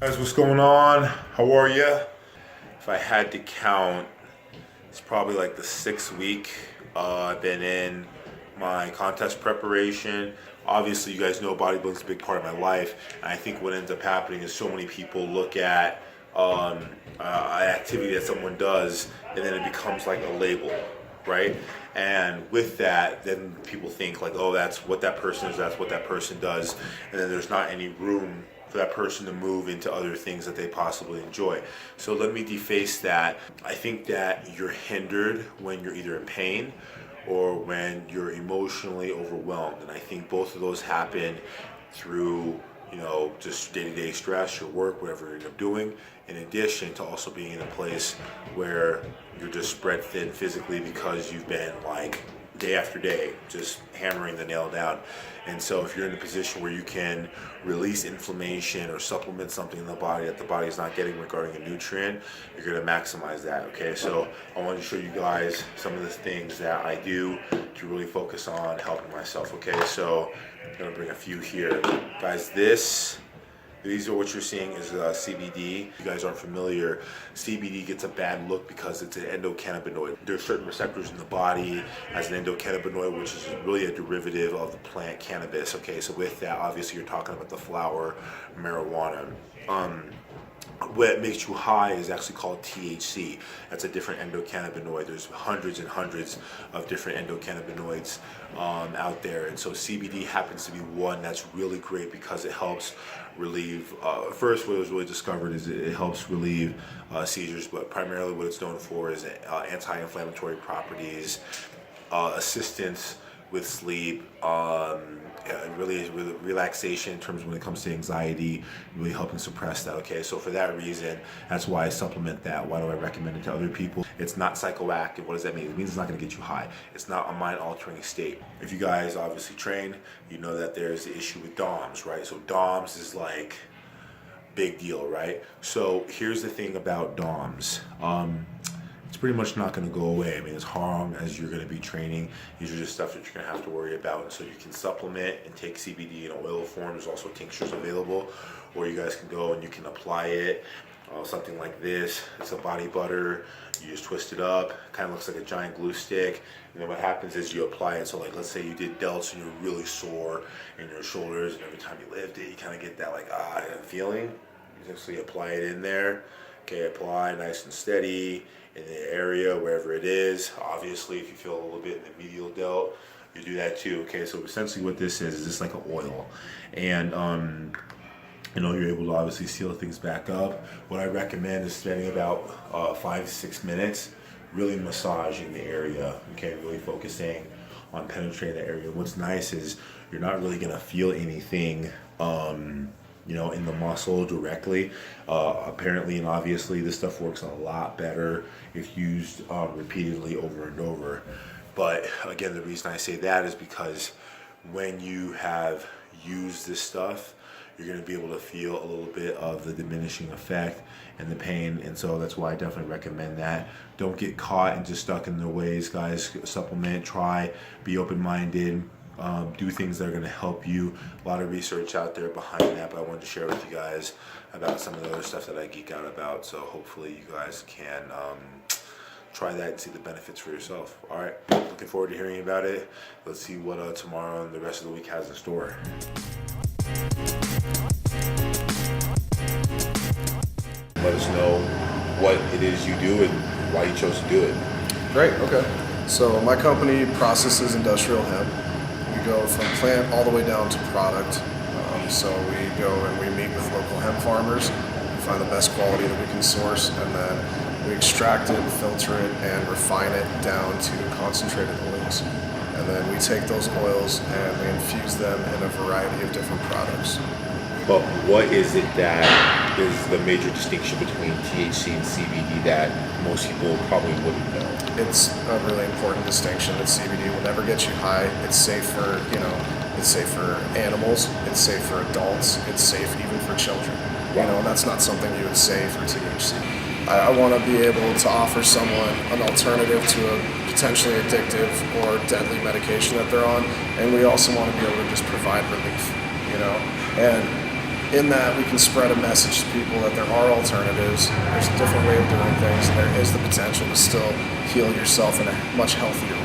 Guys, what's going on? How are you? If I had to count, it's probably like the 6th week I've been in my contest preparation. Obviously, you guys know bodybuilding is a big part of my life, and I think what ends up happening is so many people look at an activity that someone does, and then it becomes like a label, right? And with that, then people think like, oh, that's what that person is, that's what that person does, and then there's not any room for that person to move into other things that they possibly enjoy. So let me deface that. I think that you're hindered when you're either in pain or when you're emotionally overwhelmed. And I think both of those happen through, just day-to-day stress, your work, whatever you end up doing, in addition to also being in a place where you're just spread thin physically because you've been like day after day just hammering the nail down. And so if you're in a position where you can release inflammation or supplement something in the body that the body is not getting regarding a nutrient, you're going to maximize that. Okay, so I wanted to show you guys some of the things that I do to really focus on helping myself. Okay, so I'm going to bring a few here. Guys, these are what you're seeing is CBD. If you guys aren't familiar, CBD gets a bad look because it's an endocannabinoid. There are certain receptors in the body as an endocannabinoid, which is really a derivative of the plant cannabis. Okay, so with that, obviously you're talking about the flower marijuana. What makes you high is actually called THC. That's a different endocannabinoid. There's hundreds and hundreds of different endocannabinoids out there. And so CBD happens to be one that's really great because it helps relieve, first what was really discovered is it helps relieve seizures, but primarily what it's known for is anti-inflammatory properties, assistance with sleep, really relaxation in terms of when it comes to anxiety, really helping suppress that. Okay, so for that reason, that's why I supplement that. Why do I recommend it to other people? It's not psychoactive. What does that mean? It means it's not going to get you high. It's not a mind-altering state. If you guys obviously train, you know that there's the issue with DOMS, right? So DOMS is like big deal, right? So here's the thing about DOMS. It's pretty much not going to go away. I mean, as long as you're going to be training, these are just stuff that you're going to have to worry about. And so you can supplement and take CBD in oil form. There's also tinctures available, or you guys can go and you can apply it. Something like this. It's a body butter. You just twist it up. Kind of looks like a giant glue stick. And then what happens is you apply it. So like, let's say you did delts and you're really sore in your shoulders, and every time you lift it, you kind of get that like feeling. You actually apply it in there. Okay, apply nice and steady in the area wherever it is. Obviously, if you feel a little bit in the medial delt, you do that too. Okay, so essentially what this is just like an oil, and you're able to obviously seal things back up. What I recommend is spending about 5 to 6 minutes really massaging the area. Okay, really focusing on penetrating the area. What's nice is you're not really gonna feel anything in the muscle directly. Apparently and obviously this stuff works a lot better if used repeatedly over and over. But again, the reason I say that is because when you have used this stuff, you're going to be able to feel a little bit of the diminishing effect and the pain, and so that's why I definitely recommend that. Don't get caught and just stuck in their ways, guys. Supplement, try, be open-minded. Do things that are going to help you. A lot of research out there behind that, but I wanted to share with you guys about some of the other stuff that I geek out about. So hopefully you guys can try that and see the benefits for yourself. All right, looking forward to hearing about it. Let's see what tomorrow and the rest of the week has in store. Let us know what it is you do and why you chose to do it. Great, okay. So my company processes industrial hemp. We go from plant all the way down to product. So we go and we meet with local hemp farmers, we find the best quality that we can source, and then we extract it, filter it, and refine it down to concentrated oils. And then we take those oils and we infuse them in a variety of different products. But what is it that is the major distinction between THC and CBD that most people probably wouldn't know? It's a really important distinction that CBD will never get you high. It's safe for, it's safe for animals, it's safe for adults, it's safe even for children. And that's not something you would say for THC. I want to be able to offer someone an alternative to a potentially addictive or deadly medication that they're on, and we also want to be able to just provide relief, and in that we can spread a message to people that there are alternatives, there's a different way of doing things, and there is the potential to still heal yourself in a much healthier way.